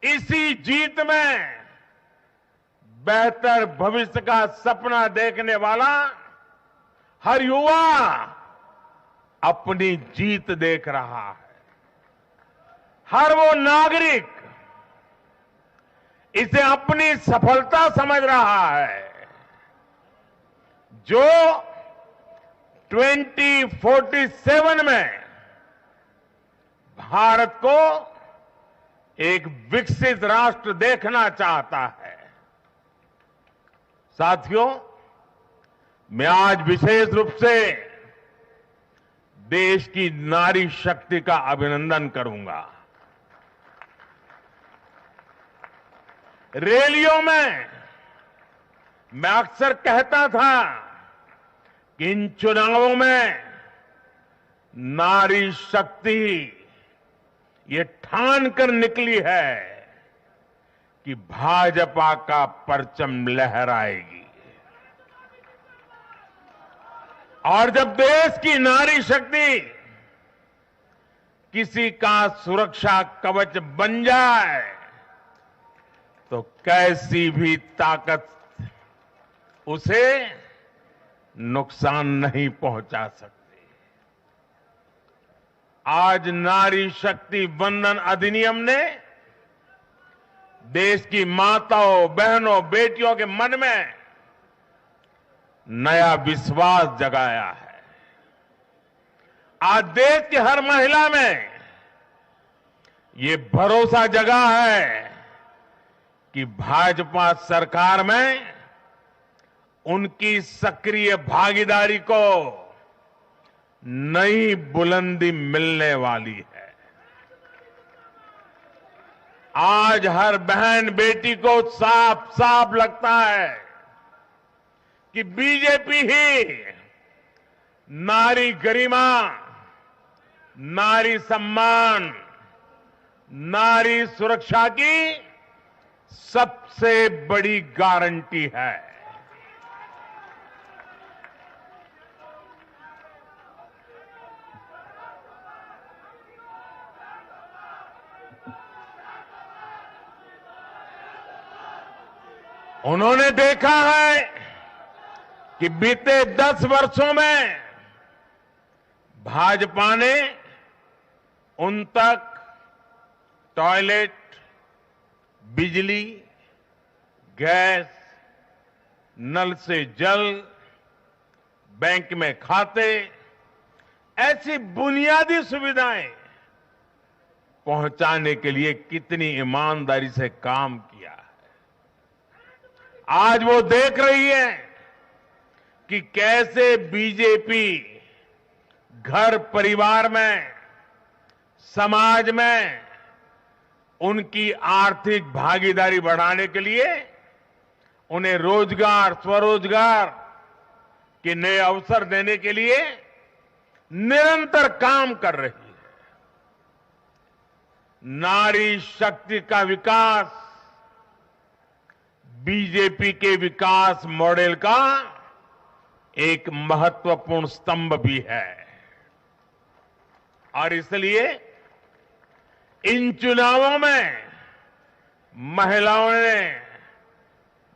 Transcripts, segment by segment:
इसी जीत में बेहतर भविष्य का सपना देखने वाला हर युवा अपनी जीत देख रहा है। हर वो नागरिक इसे अपनी सफलता समझ रहा है जो 2047 में भारत को एक विकसित राष्ट्र देखना चाहता है। साथियों, मैं आज विशेष रूप से देश की नारी शक्ति का अभिनंदन करूंगा। रैलियों में मैं अक्सर कहता था कि इन चुनावों में नारी शक्ति ये ठान कर निकली है कि भाजपा का परचम लहराएगी। और जब देश की नारी शक्ति किसी का सुरक्षा कवच बन जाए तो कैसी भी ताकत उसे नुकसान नहीं पहुंचा सकती। आज नारी शक्ति वंदन अधिनियम ने देश की माताओं, बहनों, बेटियों के मन में नया विश्वास जगाया है। आज देश की हर महिला में ये भरोसा जगा है कि भाजपा सरकार में उनकी सक्रिय भागीदारी को नई बुलंदी मिलने वाली है। आज हर बहन बेटी को साफ साफ लगता है कि बीजेपी ही नारी गरिमा, नारी सम्मान, नारी सुरक्षा की सबसे बड़ी गारंटी है। उन्होंने देखा है कि बीते 10 वर्षों में भाजपा ने उन तक टॉयलेट, बिजली, गैस, नल से जल, बैंक में खाते, ऐसी बुनियादी सुविधाएं पहुंचाने के लिए कितनी ईमानदारी से काम किया है। आज वो देख रही है कि कैसे बीजेपी घर परिवार में, समाज में उनकी आर्थिक भागीदारी बढ़ाने के लिए उन्हें रोजगार, स्वरोजगार के नए अवसर देने के लिए निरंतर काम कर रही है। नारी शक्ति का विकास बीजेपी के विकास मॉडल का एक महत्वपूर्ण स्तंभ भी है। और इसलिए इन चुनावों में महिलाओं ने,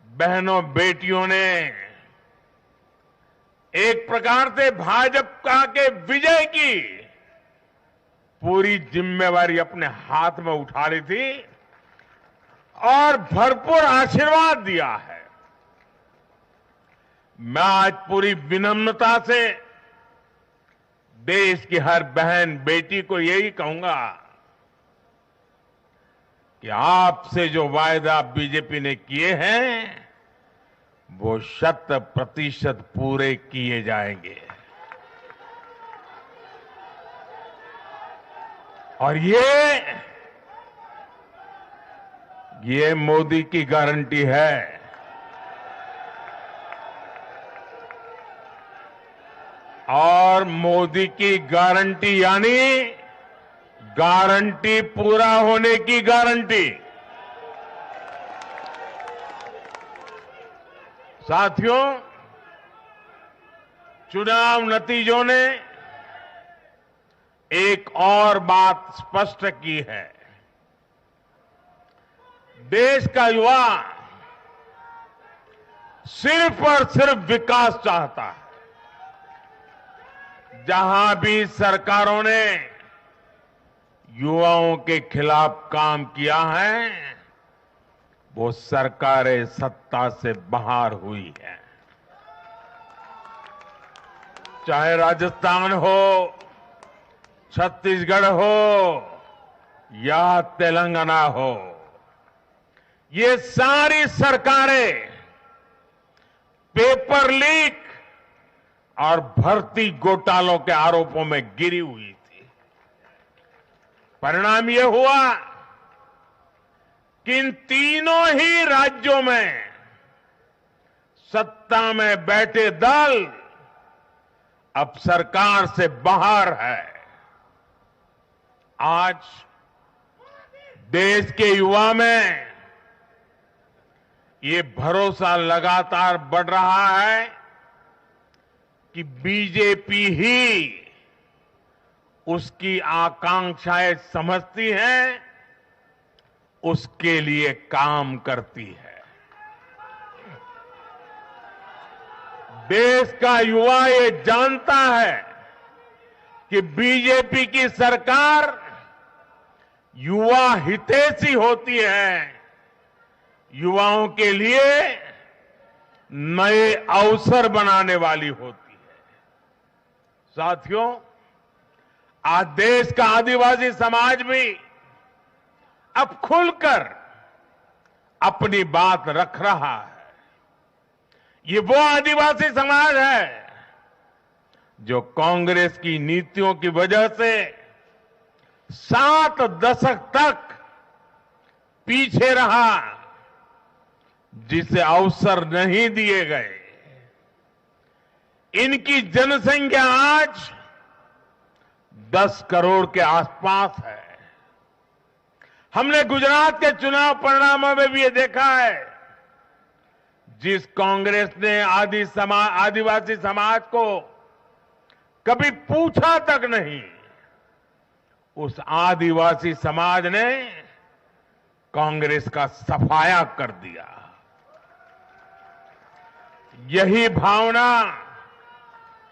बहनों, बेटियों ने एक प्रकार से भाजपा के विजय की पूरी जिम्मेवारी अपने हाथ में उठा ली थी और भरपूर आशीर्वाद दिया है। मैं आज पूरी विनम्रता से देश की हर बहन बेटी को यही कहूंगा कि आपसे जो वायदा बीजेपी ने किए हैं वो 100% पूरे किए जाएंगे। और ये मोदी की गारंटी है। और मोदी की गारंटी यानी गारंटी पूरा होने की गारंटी। साथियों, चुनाव नतीजों ने एक और बात स्पष्ट की है। देश का युवा सिर्फ और सिर्फ विकास चाहता है। जहां भी सरकारों ने युवाओं के खिलाफ काम किया है, वो सरकारें सत्ता से बाहर हुई है। चाहे राजस्थान हो, छत्तीसगढ़ हो या तेलंगाना हो, ये सारी सरकारें पेपर लीक और भर्ती घोटालों के आरोपों में गिरी हुई थी। परिणाम यह हुआ कि इन तीनों ही राज्यों में सत्ता में बैठे दल अब सरकार से बाहर है। आज देश के युवा में ये भरोसा लगातार बढ़ रहा है कि बीजेपी ही उसकी आकांक्षाएं समझती है, उसके लिए काम करती है। देश का युवा ये जानता है कि बीजेपी की सरकार युवा हितैषी होती है, युवाओं के लिए नए अवसर बनाने वाली होती है। साथियों, आज देश का आदिवासी समाज भी अब खुलकर अपनी बात रख रहा है। ये वो आदिवासी समाज है जो कांग्रेस की नीतियों की वजह से 7 दशक तक पीछे रहा, जिसे अवसर नहीं दिए गए। इनकी जनसंख्या आज 10 करोड़ के आसपास है। हमने गुजरात के चुनाव परिणामों में भी ये देखा है, जिस कांग्रेस ने आदिवासी समाज को कभी पूछा तक नहीं, उस आदिवासी समाज ने कांग्रेस का सफाया कर दिया। यही भावना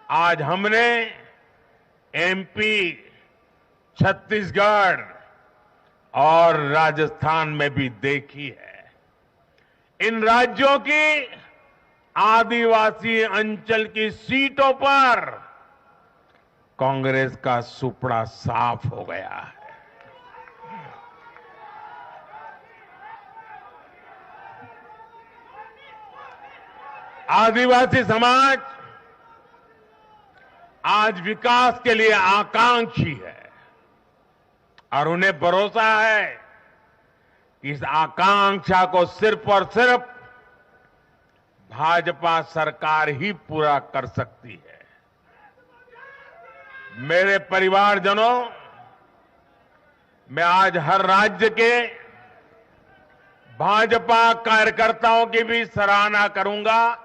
आज हमने एमपी, छत्तीसगढ़ और राजस्थान में भी देखी है। इन राज्यों की आदिवासी अंचल की सीटों पर कांग्रेस का सुपड़ा साफ हो गया है। आदिवासी समाज आज विकास के लिए आकांक्षी है और उन्हें भरोसा है कि इस आकांक्षा को सिर्फ और सिर्फ भाजपा सरकार ही पूरा कर सकती है। मेरे परिवारजनों, मैं आज हर राज्य के भाजपा कार्यकर्ताओं की भी सराहना करूंगा,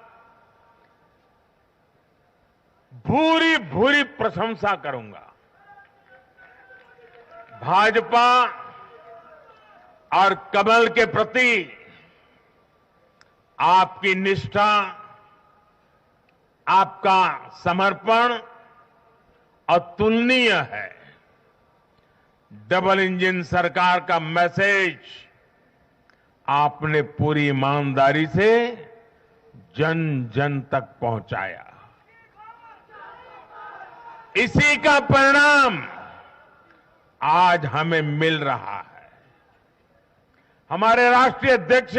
भूरी भूरी प्रशंसा करूंगा। भाजपा और कमल के प्रति आपकी निष्ठा, आपका समर्पण अतुलनीय है। डबल इंजन सरकार का मैसेज आपने पूरी ईमानदारी से जन जन तक पहुंचाया। इसी का परिणाम आज हमें मिल रहा है। हमारे राष्ट्रीय अध्यक्ष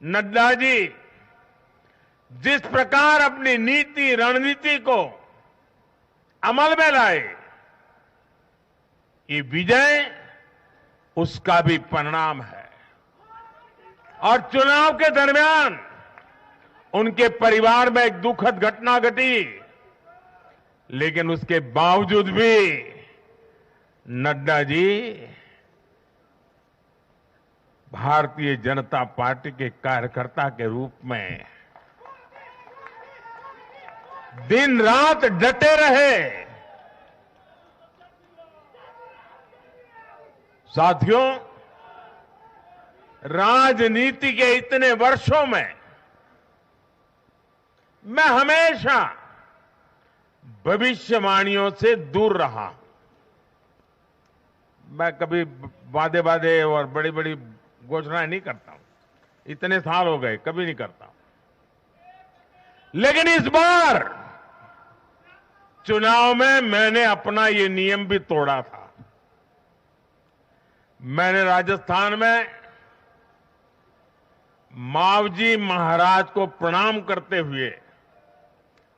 नड्डा जी जिस प्रकार अपनी नीति रणनीति को अमल में लाए, ये विजय उसका भी परिणाम है। और चुनाव के दरमियान उनके परिवार में एक दुखद घटना घटी, लेकिन उसके बावजूद भी नड्डा जी भारतीय जनता पार्टी के कार्यकर्ता के रूप में दिन रात डटे रहे। साथियों, राजनीति के इतने वर्षों में मैं हमेशा भविष्यवाणियों से दूर रहा। मैं कभी वादे वादे और बड़ी बड़ी घोषणाएं नहीं करता हूं। इतने साल हो गए, कभी नहीं करता। लेकिन इस बार चुनाव में मैंने अपना ये नियम भी तोड़ा था। मैंने राजस्थान में मावजी महाराज को प्रणाम करते हुए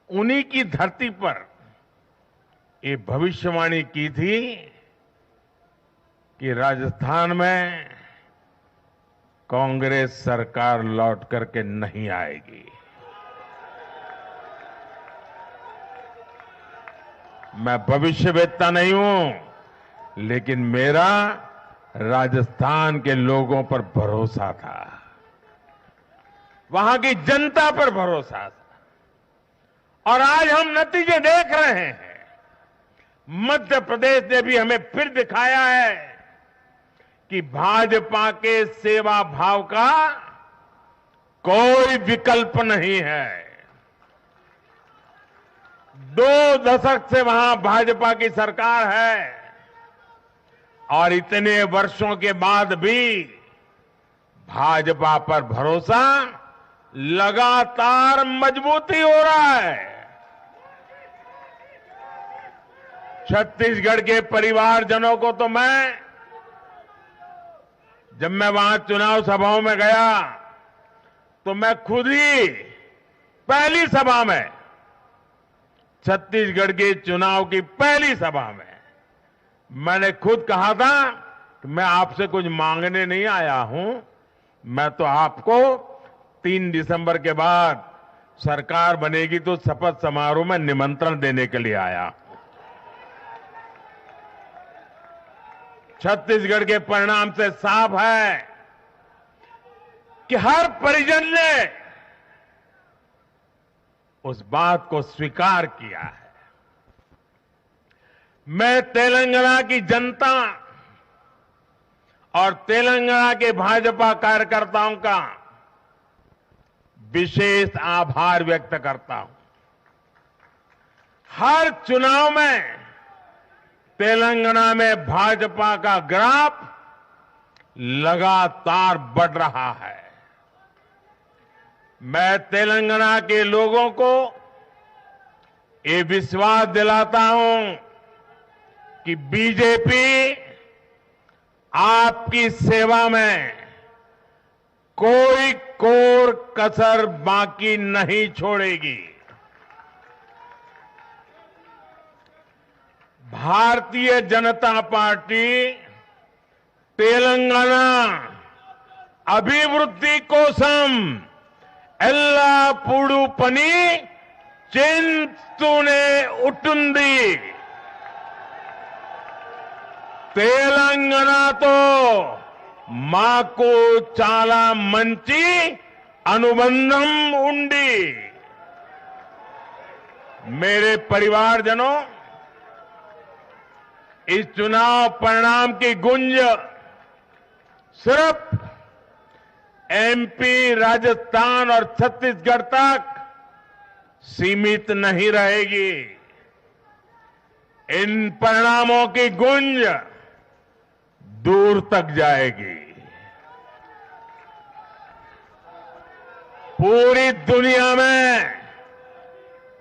उन्हीं की धरती पर ये भविष्यवाणी की थी कि राजस्थान में कांग्रेस सरकार लौट करके नहीं आएगी। मैं भविष्यवेत्ता नहीं हूं, लेकिन मेरा राजस्थान के लोगों पर भरोसा था, वहां की जनता पर भरोसा था। और आज हम नतीजे देख रहे हैं। मध्य प्रदेश ने भी हमें फिर दिखाया है कि भाजपा के सेवा भाव का कोई विकल्प नहीं है। 2 दशक से वहां भाजपा की सरकार है और इतने वर्षों के बाद भी भाजपा पर भरोसा लगातार मजबूती हो रहा है। छत्तीसगढ़ के परिवारजनों को तो जब मैं वहां चुनाव सभाओं में गया तो मैं खुद ही पहली सभा में, छत्तीसगढ़ के चुनाव की पहली सभा में मैंने खुद कहा था कि मैं आपसे कुछ मांगने नहीं आया हूं, मैं तो आपको 3 दिसंबर के बाद सरकार बनेगी तो शपथ समारोह में निमंत्रण देने के लिए आया। छत्तीसगढ़ के परिणाम से साफ है कि हर परिजन ने उस बात को स्वीकार किया है। मैं तेलंगाना की जनता और तेलंगाना के भाजपा कार्यकर्ताओं का विशेष आभार व्यक्त करता हूं। हर चुनाव में तेलंगाना में भाजपा का ग्राफ लगातार बढ़ रहा है। मैं तेलंगाना के लोगों को ये विश्वास दिलाता हूं कि बीजेपी आपकी सेवा में कोई कोर कसर बाकी नहीं छोड़ेगी। भारतीय जनता पार्टी तेलंगाना अभिवृद्धि कोसम एल्लापूडू पनी चिंतूने उटुंदी। तेलंगाना तो माको चाला मंची अनुबंधम उंडी। मेरे परिवारजनों, इस चुनाव परिणाम की गुंज सिर्फ एमपी, राजस्थान और छत्तीसगढ़ तक सीमित नहीं रहेगी। इन परिणामों की गुंज दूर तक जाएगी। पूरी दुनिया में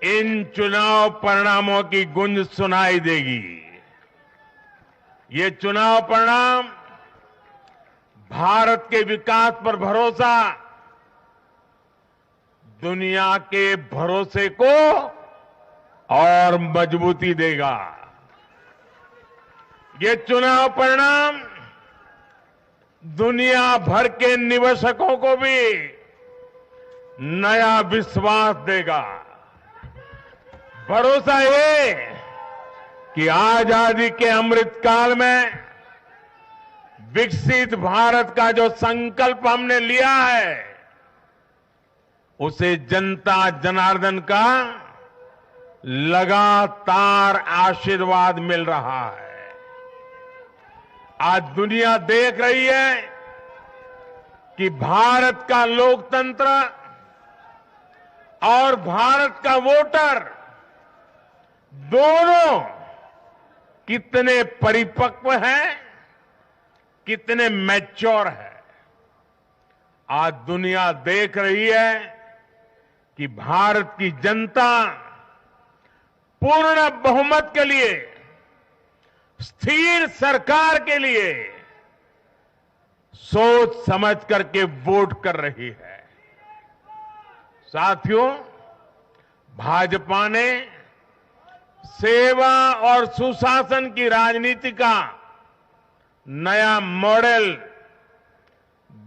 इन चुनाव परिणामों की गुंज सुनाई देगी। ये चुनाव परिणाम भारत के विकास पर भरोसा, दुनिया के भरोसे को और मजबूती देगा। ये चुनाव परिणाम दुनिया भर के निवेशकों को भी नया विश्वास देगा। भरोसा ये कि आजादी के अमृत काल में विकसित भारत का जो संकल्प हमने लिया है, उसे जनता जनार्दन का लगातार आशीर्वाद मिल रहा है। आज दुनिया देख रही है कि भारत का लोकतंत्र और भारत का वोटर दोनों कितने परिपक्व हैं, कितने मैच्योर हैं। आज दुनिया देख रही है कि भारत की जनता पूर्ण बहुमत के लिए, स्थिर सरकार के लिए सोच समझ करके वोट कर रही है। साथियों, भाजपा ने सेवा और सुशासन की राजनीति का नया मॉडल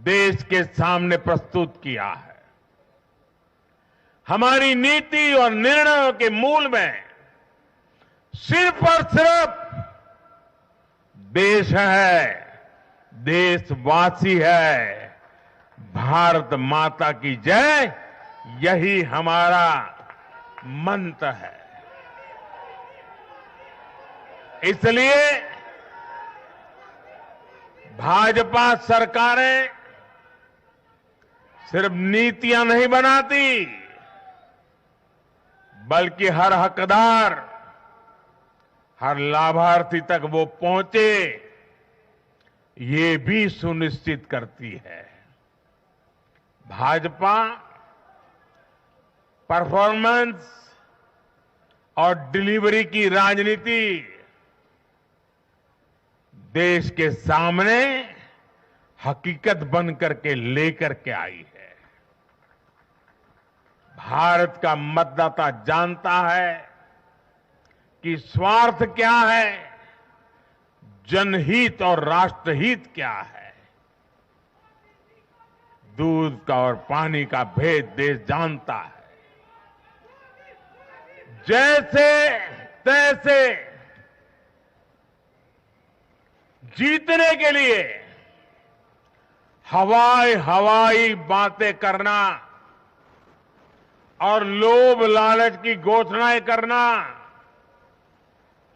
देश के सामने प्रस्तुत किया है। हमारी नीति और निर्णयों के मूल में सिर्फ और सिर्फ देश है, देशवासी है, भारत माता की जय, यही हमारा मंत्र है। इसलिए भाजपा सरकारें सिर्फ नीतियां नहीं बनाती, बल्कि हर हकदार, हर लाभार्थी तक वो पहुंचे, ये भी सुनिश्चित करती है। भाजपा परफॉर्मेंस और डिलीवरी की राजनीति देश के सामने हकीकत बन करके लेकर के आई है। भारत का मतदाता जानता है कि स्वार्थ क्या है, जनहित और राष्ट्रहित क्या है। दूध का और पानी का भेद देश जानता है। जैसे तैसे जीतने के लिए हवाई बातें करना और लोभ लालच की घोषणाएं करना,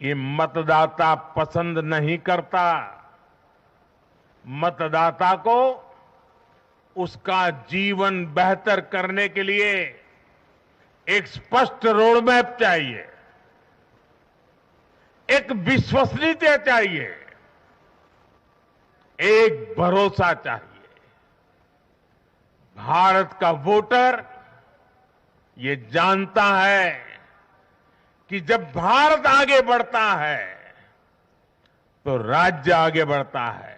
ये मतदाता पसंद नहीं करता। मतदाता को उसका जीवन बेहतर करने के लिए एक स्पष्ट रोडमैप चाहिए, एक विश्वसनीयता चाहिए, एक भरोसा चाहिए। भारत का वोटर ये जानता है कि जब भारत आगे बढ़ता है तो राज्य आगे बढ़ता है,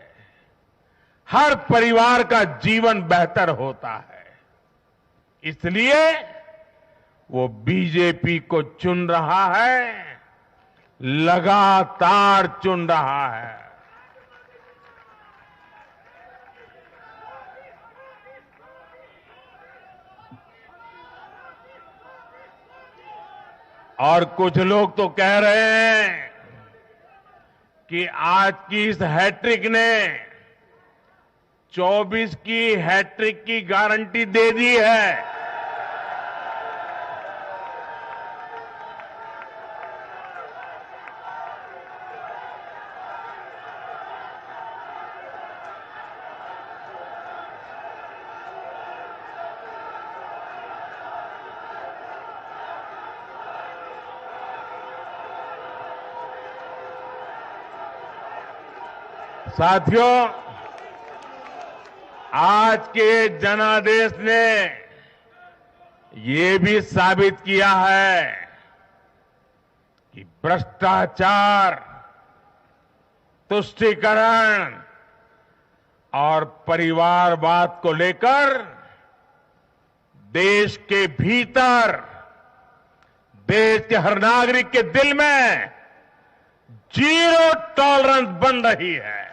हर परिवार का जीवन बेहतर होता है। इसलिए वो बीजेपी को चुन रहा है, लगातार चुन रहा है। और कुछ लोग तो कह रहे हैं कि आज की इस हैट्रिक ने 24 की हैट्रिक की गारंटी दे दी है। साथियों, आज के जनादेश ने ये भी साबित किया है कि भ्रष्टाचार, तुष्टीकरण और परिवारवाद को लेकर देश के भीतर, देश के हर नागरिक के दिल में जीरो टॉलरेंस बन रही है।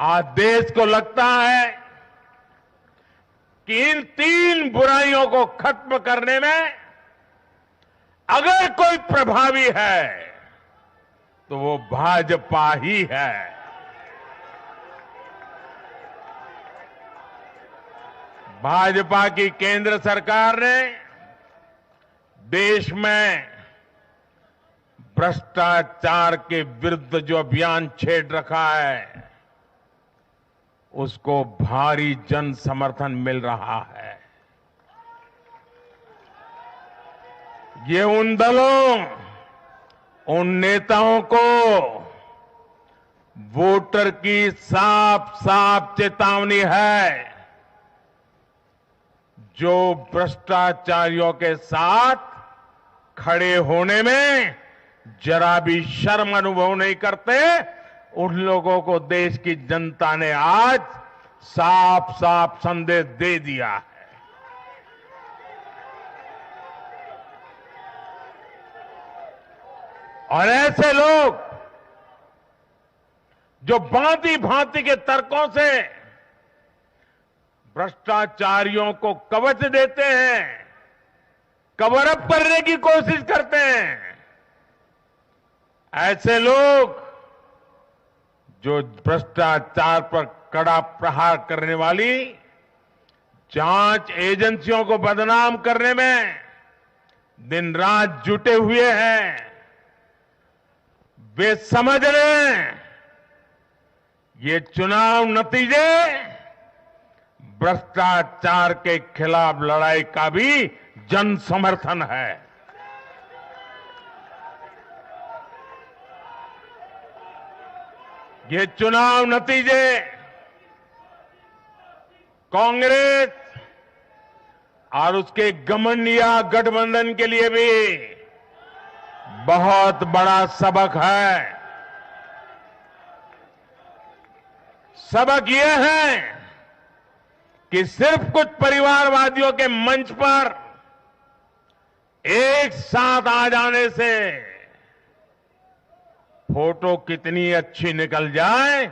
आज देश को लगता है कि इन 3 बुराइयों को खत्म करने में अगर कोई प्रभावी है तो वो भाजपा ही है। भाजपा की केंद्र सरकार ने देश में भ्रष्टाचार के विरुद्ध जो अभियान छेड़ रखा है, उसको भारी जन समर्थन मिल रहा है। ये उन दलों, उन नेताओं को वोटर की साफ साफ चेतावनी है जो भ्रष्टाचारियों के साथ खड़े होने में जरा भी शर्म अनुभव नहीं करते। उन लोगों को देश की जनता ने आज साफ साफ संदेश दे दिया है। और ऐसे लोग जो भांति भांति के तर्कों से भ्रष्टाचारियों को कवच देते हैं, कवर अप करने की कोशिश करते हैं, ऐसे लोग जो भ्रष्टाचार पर कड़ा प्रहार करने वाली जांच एजेंसियों को बदनाम करने में दिन रात जुटे हुए हैं, वे समझ लें ये चुनाव नतीजे भ्रष्टाचार के खिलाफ लड़ाई का भी जन समर्थन है। ये चुनाव नतीजे कांग्रेस और उसके घमंडिया गठबंधन के लिए भी बहुत बड़ा सबक है। सबक यह है कि सिर्फ कुछ परिवारवादियों के मंच पर एक साथ आ जाने से फोटो कितनी अच्छी निकल जाए,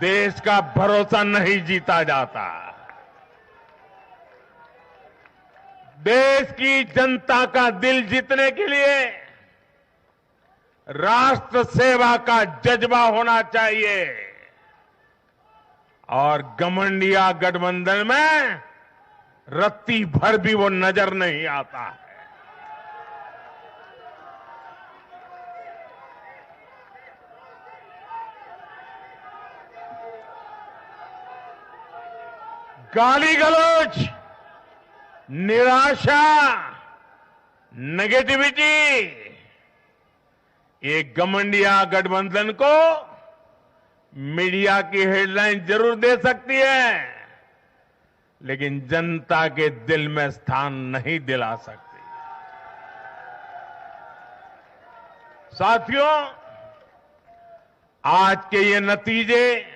देश का भरोसा नहीं जीता जाता। देश की जनता का दिल जीतने के लिए राष्ट्र सेवा का जज्बा होना चाहिए और घमंडिया गठबंधन में रत्ती भर भी वो नजर नहीं आता है। गाली गलौज, निराशा, नेगेटिविटी, ये घमंडिया गठबंधन को मीडिया की हेडलाइन जरूर दे सकती है, लेकिन जनता के दिल में स्थान नहीं दिला सकती। साथियों, आज के ये नतीजे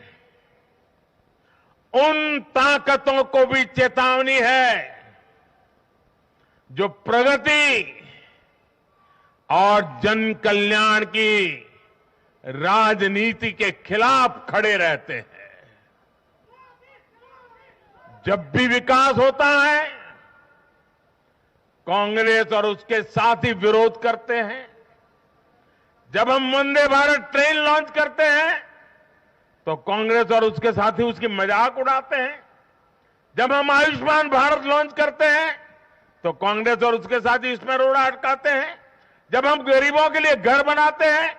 उन ताकतों को भी चेतावनी है जो प्रगति और जन कल्याण की राजनीति के खिलाफ खड़े रहते हैं। जब भी विकास होता है, कांग्रेस और उसके साथी विरोध करते हैं। जब हम वंदे भारत ट्रेन लॉन्च करते हैं तो कांग्रेस और उसके साथी उसकी मजाक उड़ाते हैं। जब हम आयुष्मान भारत लॉन्च करते हैं तो कांग्रेस और उसके साथी इसमें रोड़ा अटकाते हैं। जब हम गरीबों के लिए घर बनाते हैं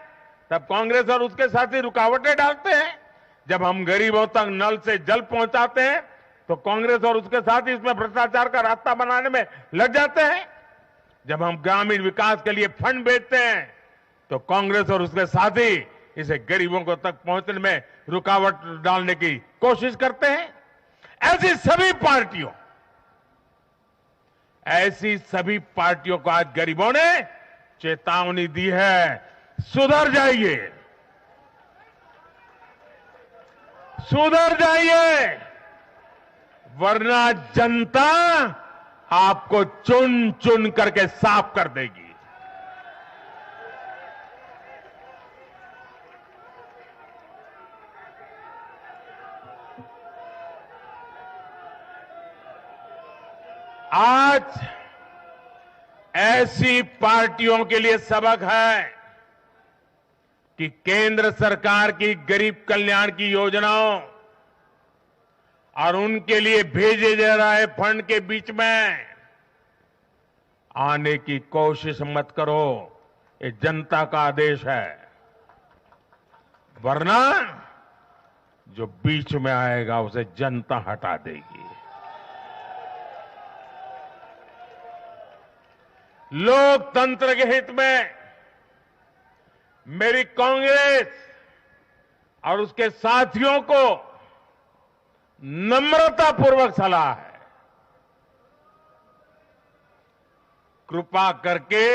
तब कांग्रेस और उसके साथी रुकावटें डालते हैं। जब हम गरीबों तक नल से जल पहुंचाते हैं तो कांग्रेस और उसके साथी इसमें भ्रष्टाचार का रास्ता बनाने में लग जाते हैं। जब हम ग्रामीण विकास के लिए फंड भेजते हैं तो कांग्रेस और उसके साथी इसे गरीबों को तक पहुंचने में रुकावट डालने की कोशिश करते हैं। ऐसी सभी पार्टियों को आज गरीबों ने चेतावनी दी है, सुधर जाइए, सुधर जाइए, वरना जनता आपको चुन चुन करके साफ कर देगी। आज ऐसी पार्टियों के लिए सबक है कि केंद्र सरकार की गरीब कल्याण की योजनाओं और उनके लिए भेजे जा रहे फंड के बीच में आने की कोशिश मत करो। ये जनता का आदेश है, वरना जो बीच में आएगा उसे जनता हटा देगी। लोकतंत्र के हित में मेरी कांग्रेस और उसके साथियों को नम्रतापूर्वक सलाह है, कृपा करके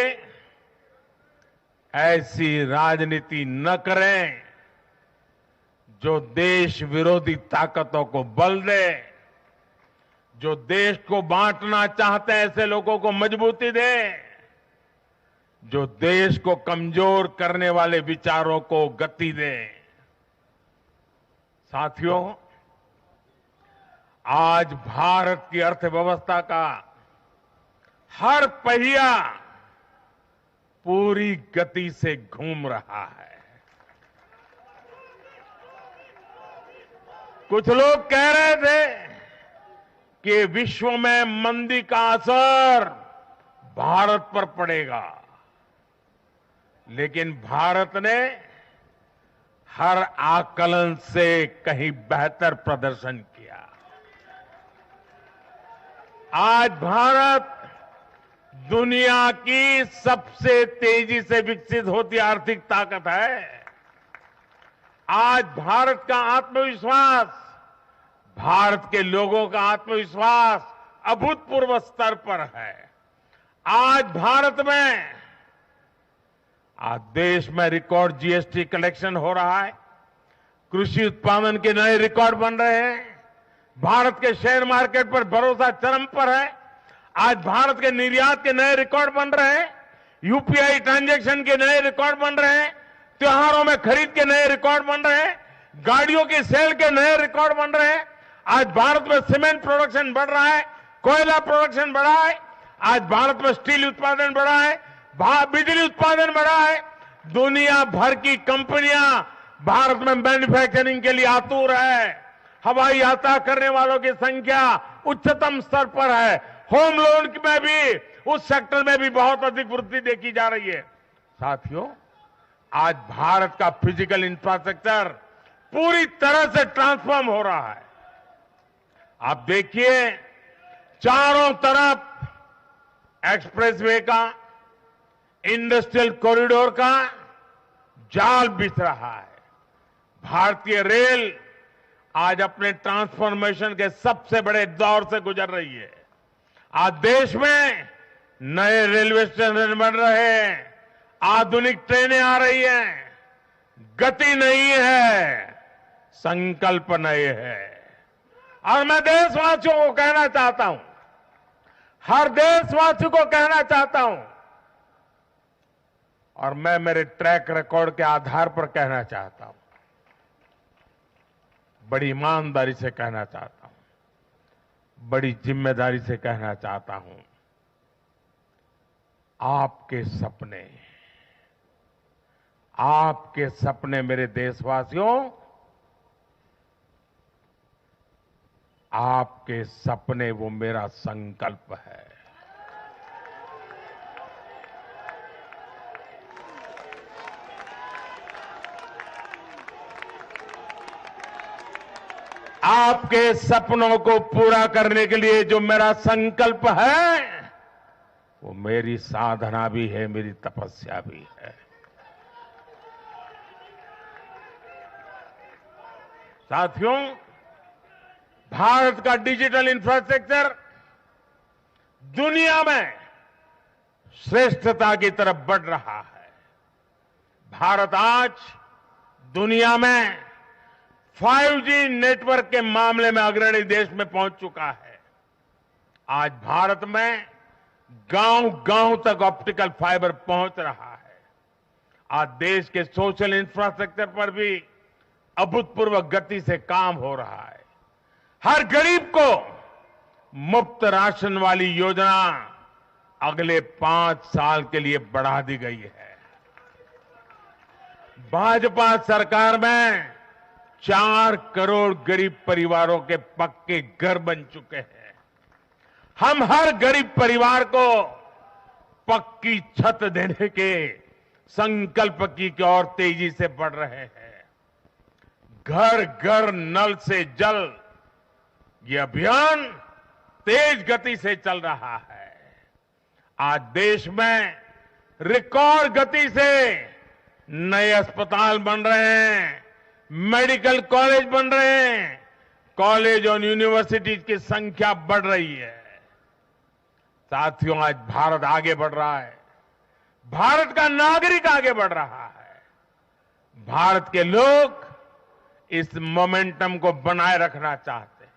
ऐसी राजनीति न करें जो देश विरोधी ताकतों को बल दे, जो देश को बांटना चाहते हैं ऐसे लोगों को मजबूती दे, जो देश को कमजोर करने वाले विचारों को गति दे। साथियों, आज भारत की अर्थव्यवस्था का हर पहिया पूरी गति से घूम रहा है। कुछ लोग कह रहे थे कि विश्व में मंदी का असर भारत पर पड़ेगा, लेकिन भारत ने हर आकलन से कहीं बेहतर प्रदर्शन किया। आज भारत दुनिया की सबसे तेजी से विकसित होती आर्थिक ताकत है। आज भारत का आत्मविश्वास, भारत के लोगों का आत्मविश्वास अभूतपूर्व स्तर पर है। आज भारत में, आज देश में रिकॉर्ड जीएसटी कलेक्शन हो रहा है, कृषि उत्पादन के नए रिकॉर्ड बन रहे हैं, भारत के शेयर मार्केट पर भरोसा चरम पर है। आज भारत के निर्यात के नए रिकॉर्ड बन रहे हैं, यूपीआई ट्रांजैक्शन के नए रिकॉर्ड बन रहे हैं, त्योहारों में खरीद के नए रिकॉर्ड बन रहे हैं, गाड़ियों की सेल के नए रिकॉर्ड बन रहे हैं। आज भारत में सीमेंट प्रोडक्शन बढ़ रहा है, कोयला प्रोडक्शन बढ़ा है, आज भारत में स्टील उत्पादन बढ़ा है, बिजली उत्पादन बढ़ा है। दुनिया भर की कंपनियां भारत में मैन्युफैक्चरिंग के लिए आतुर है। हवाई यात्रा करने वालों की संख्या उच्चतम स्तर पर है। होम लोन में भी, उस सेक्टर में भी बहुत अधिक वृद्धि देखी जा रही है। साथियों, आज भारत का फिजिकल इंफ्रास्ट्रक्चर पूरी तरह से ट्रांसफॉर्म हो रहा है। आप देखिए, चारों तरफ एक्सप्रेसवे का, इंडस्ट्रियल कॉरिडोर का जाल बिछ रहा है। भारतीय रेल आज अपने ट्रांसफॉर्मेशन के सबसे बड़े दौर से गुजर रही है। आज देश में नए रेलवे स्टेशन बन रहे हैं, आधुनिक ट्रेनें आ रही हैं। गति नहीं है, संकल्प नए है। और मैं देशवासियों को कहना चाहता हूं, हर देशवासी को कहना चाहता हूं, और मैं मेरे ट्रैक रिकॉर्ड के आधार पर कहना चाहता हूं, बड़ी ईमानदारी से कहना चाहता हूं, बड़ी जिम्मेदारी से कहना चाहता हूं, आपके सपने मेरे देशवासियों, आपके सपने वो मेरा संकल्प है। आपके सपनों को पूरा करने के लिए जो मेरा संकल्प है, वो मेरी साधना भी है, मेरी तपस्या भी है। साथियों, भारत का डिजिटल इंफ्रास्ट्रक्चर दुनिया में श्रेष्ठता की तरफ बढ़ रहा है। भारत आज दुनिया में 5G नेटवर्क के मामले में अग्रणी देश में पहुंच चुका है। आज भारत में गांव-गांव तक ऑप्टिकल फाइबर पहुंच रहा है। आज देश के सोशल इंफ्रास्ट्रक्चर पर भी अभूतपूर्व गति से काम हो रहा है। हर गरीब को मुफ्त राशन वाली योजना अगले 5 साल के लिए बढ़ा दी गई है। भाजपा सरकार में 4 करोड़ गरीब परिवारों के पक्के घर बन चुके हैं। हम हर गरीब परिवार को पक्की छत देने के संकल्प की ओर तेजी से बढ़ रहे हैं। घर घर नल से जल, ये अभियान तेज गति से चल रहा है। आज देश में रिकॉर्ड गति से नए अस्पताल बन रहे हैं, मेडिकल कॉलेज बन रहे हैं, कॉलेज और यूनिवर्सिटीज की संख्या बढ़ रही है। साथियों, आज भारत आगे बढ़ रहा है, भारत का नागरिक आगे बढ़ रहा है। भारत के लोग इस मोमेंटम को बनाए रखना चाहते हैं।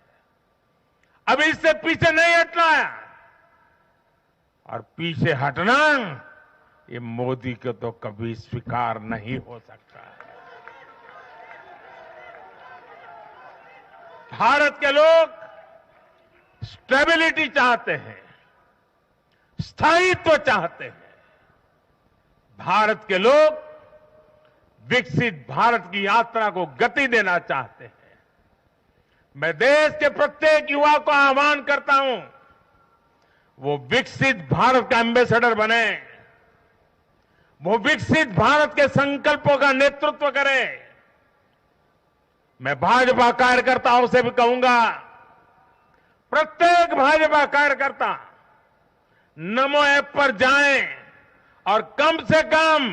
अब इससे पीछे नहीं हटना है, और पीछे हटना ये मोदी को तो कभी स्वीकार नहीं हो सकता है। भारत के लोग स्टेबिलिटी चाहते हैं, स्थायित्व चाहते हैं। भारत के लोग विकसित भारत की यात्रा को गति देना चाहते हैं। मैं देश के प्रत्येक युवा को आह्वान करता हूं, वो विकसित भारत का एम्बेसडर बने, वो विकसित भारत के संकल्पों का नेतृत्व करे। मैं भाजपा कार्यकर्ताओं से भी कहूंगा, प्रत्येक भाजपा कार्यकर्ता नमो ऐप पर जाएं और कम से कम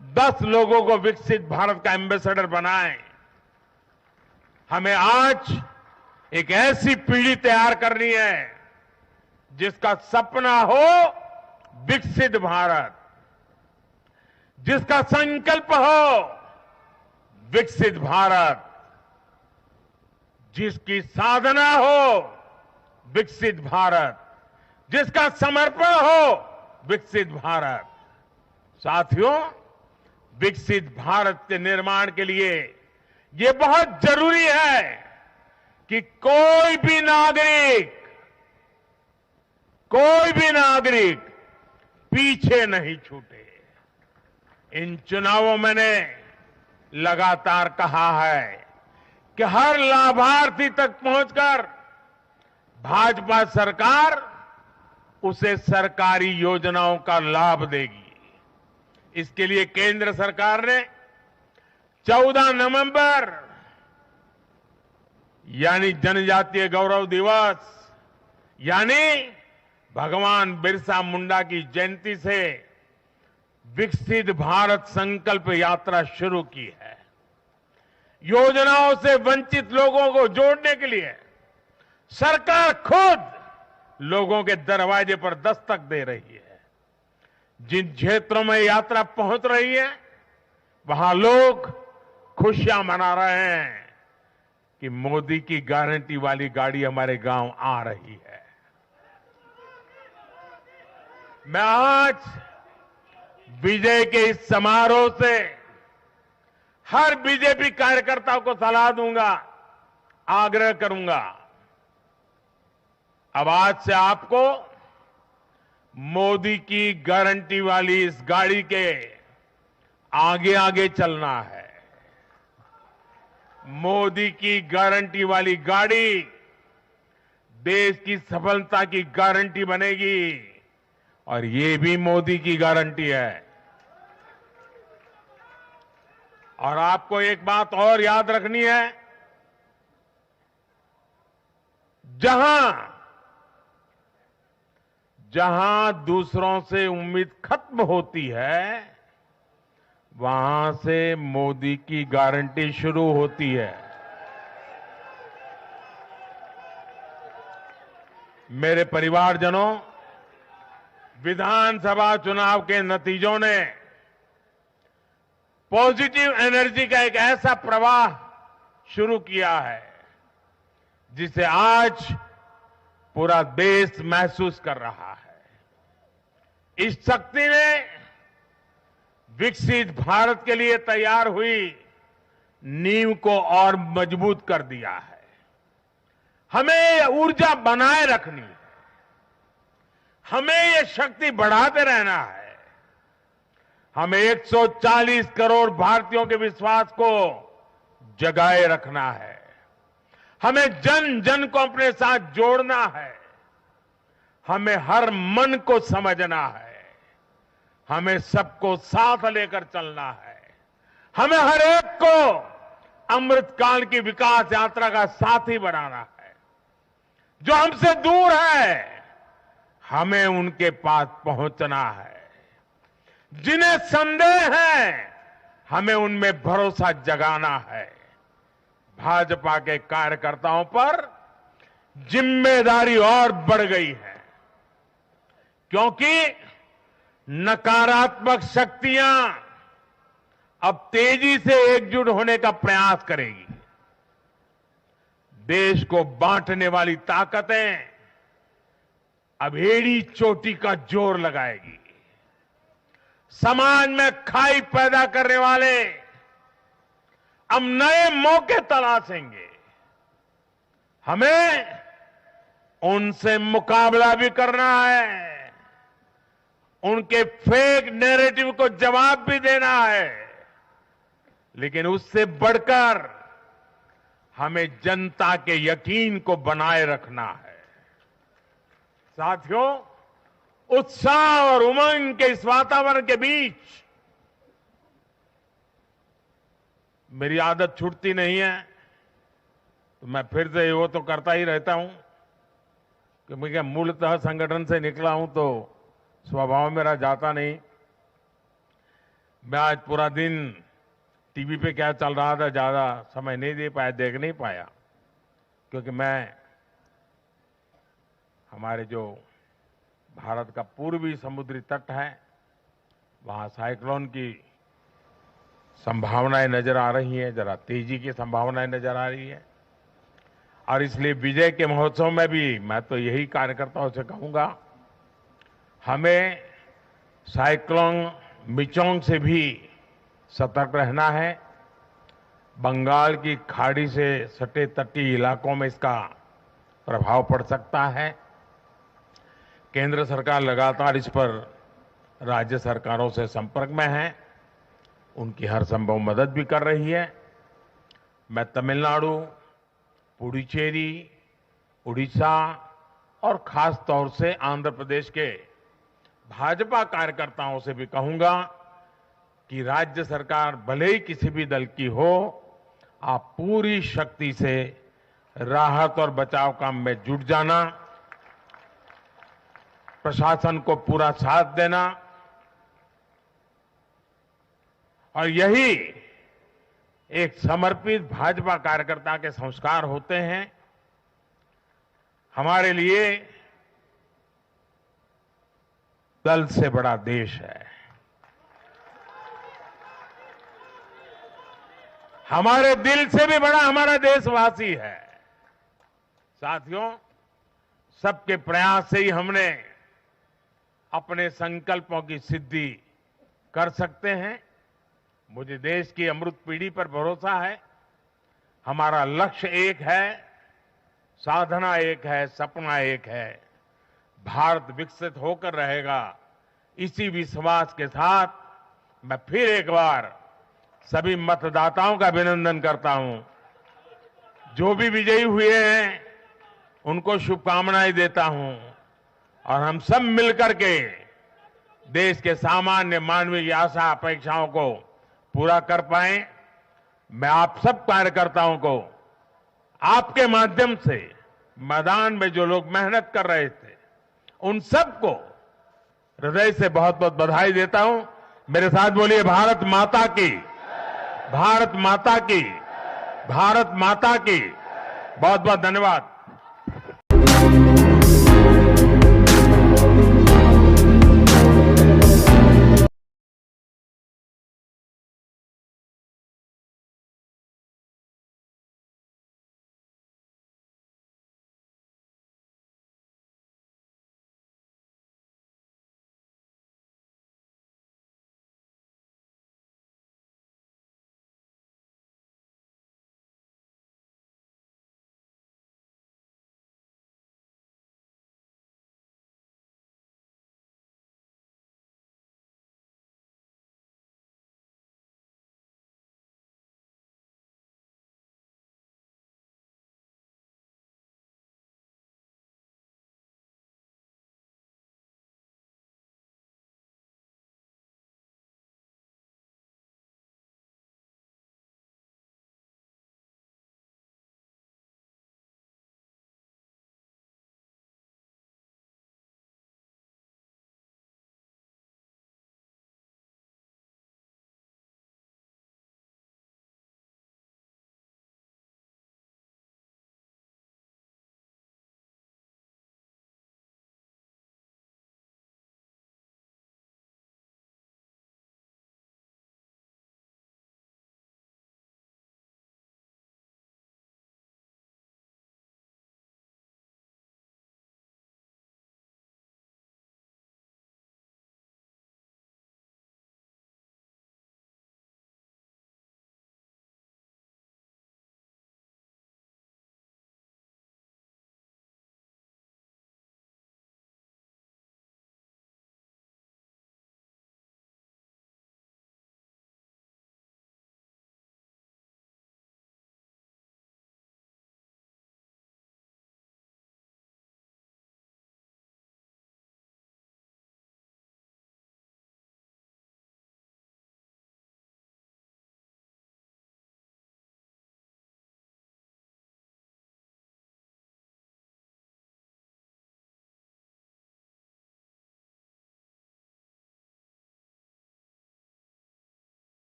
10 लोगों को विकसित भारत का एम्बेसडर बनाएं। हमें आज एक ऐसी पीढ़ी तैयार करनी है जिसका सपना हो विकसित भारत, जिसका संकल्प हो विकसित भारत, जिसकी साधना हो विकसित भारत, जिसका समर्पण हो विकसित भारत। साथियों, विकसित भारत के निर्माण के लिए ये बहुत जरूरी है कि कोई भी नागरिक पीछे नहीं छूटे। इन चुनावों में मैंने लगातार कहा है कि हर लाभार्थी तक पहुंचकर भाजपा सरकार उसे सरकारी योजनाओं का लाभ देगी। इसके लिए केंद्र सरकार ने 14 नवंबर यानी जनजातीय गौरव दिवस, यानी भगवान बिरसा मुंडा की जयंती से विकसित भारत संकल्प यात्रा शुरू की है। योजनाओं से वंचित लोगों को जोड़ने के लिए सरकार खुद लोगों के दरवाजे पर दस्तक दे रही है। जिन क्षेत्रों में यात्रा पहुंच रही है, वहां लोग खुशियां मना रहे हैं कि मोदी की गारंटी वाली गाड़ी हमारे गांव आ रही है। मैं आज विजय के इस समारोह से हर बीजेपी कार्यकर्ता को सलाह दूंगा, आग्रह करूंगा, अब आज से आपको मोदी की गारंटी वाली इस गाड़ी के आगे आगे चलना है। मोदी की गारंटी वाली गाड़ी देश की सफलता की गारंटी बनेगी, और ये भी मोदी की गारंटी है। और आपको एक बात और याद रखनी है, जहां दूसरों से उम्मीद खत्म होती है, वहां से मोदी की गारंटी शुरू होती है। मेरे परिवारजनों, विधानसभा चुनाव के नतीजों ने पॉजिटिव एनर्जी का एक ऐसा प्रवाह शुरू किया है जिसे आज पूरा देश महसूस कर रहा है। इस शक्ति ने विकसित भारत के लिए तैयार हुई नींव को और मजबूत कर दिया है। हमें ये ऊर्जा बनाए रखनी है, हमें ये शक्ति बढ़ाते रहना है। हमें 140 करोड़ भारतीयों के विश्वास को जगाए रखना है। हमें जन जन को अपने साथ जोड़ना है। हमें हर मन को समझना है। हमें सबको साथ लेकर चलना है। हमें हर एक को अमृतकाल की विकास यात्रा का साथी बनाना है। जो हमसे दूर है, हमें उनके पास पहुंचना है। जिन्हें संदेह है, हमें उनमें भरोसा जगाना है। भाजपा के कार्यकर्ताओं पर जिम्मेदारी और बढ़ गई है, क्योंकि नकारात्मक शक्तियां अब तेजी से एकजुट होने का प्रयास करेगी। देश को बांटने वाली ताकतें अब एड़ी चोटी का जोर लगाएगी। समाज में खाई पैदा करने वाले अब नए मौके तलाशेंगे। हमें उनसे मुकाबला भी करना है, उनके फेक नैरेटिव को जवाब भी देना है, लेकिन उससे बढ़कर हमें जनता के यकीन को बनाए रखना है। साथियों, उत्साह और उमंग के इस वातावरण के बीच मेरी आदत छूटती नहीं है, तो मैं फिर से वो तो करता ही रहता हूं कि मैं मूलतः संगठन से निकला हूं तो स्वभाव मेरा जाता नहीं। मैं आज पूरा दिन टीवी पे क्या चल रहा था ज्यादा समय नहीं दे पाया, देख नहीं पाया, क्योंकि मैं हमारे जो भारत का पूर्वी समुद्री तट है, वहां साइक्लोन की संभावनाएं नजर आ रही हैं, जरा तेजी की संभावनाएं नजर आ रही है। और इसलिए विजय के महोत्सव में भी मैं तो यही कार्यकर्ताओं से कहूंगा, हमें साइक्लोन मिचोंग से भी सतर्क रहना है। बंगाल की खाड़ी से सटे तटीय इलाकों में इसका प्रभाव पड़ सकता है। केंद्र सरकार लगातार इस पर राज्य सरकारों से संपर्क में है, उनकी हर संभव मदद भी कर रही है। मैं तमिलनाडु, पुडुचेरी, उड़ीसा और खास तौर से आंध्र प्रदेश के भाजपा कार्यकर्ताओं से भी कहूंगा कि राज्य सरकार भले ही किसी भी दल की हो, आप पूरी शक्ति से राहत और बचाव काम में जुट जाना, प्रशासन को पूरा साथ देना, और यही एक समर्पित भाजपा कार्यकर्ता के संस्कार होते हैं। हमारे लिए दल से बड़ा देश है, हमारे दिल से भी बड़ा हमारा देशवासी है। साथियों, सबके प्रयास से ही हमने अपने संकल्पों की सिद्धि कर सकते हैं। मुझे देश की अमृत पीढ़ी पर भरोसा है। हमारा लक्ष्य एक है, साधना एक है, सपना एक है। भारत विकसित होकर रहेगा, इसी विश्वास के साथ मैं फिर एक बार सभी मतदाताओं का अभिनंदन करता हूं। जो भी विजयी हुए हैं उनको शुभकामनाएं देता हूं, और हम सब मिलकर के देश के सामान्य मानवीय की आशा अपेक्षाओं को पूरा कर पाए। मैं आप सब कार्यकर्ताओं को आपके माध्यम से मैदान में जो लोग मेहनत कर रहे थे, उन सबको हृदय से बहुत बहुत बधाई देता हूं। मेरे साथ बोलिए, भारत माता की, भारत माता की, भारत माता की। बहुत बहुत धन्यवाद।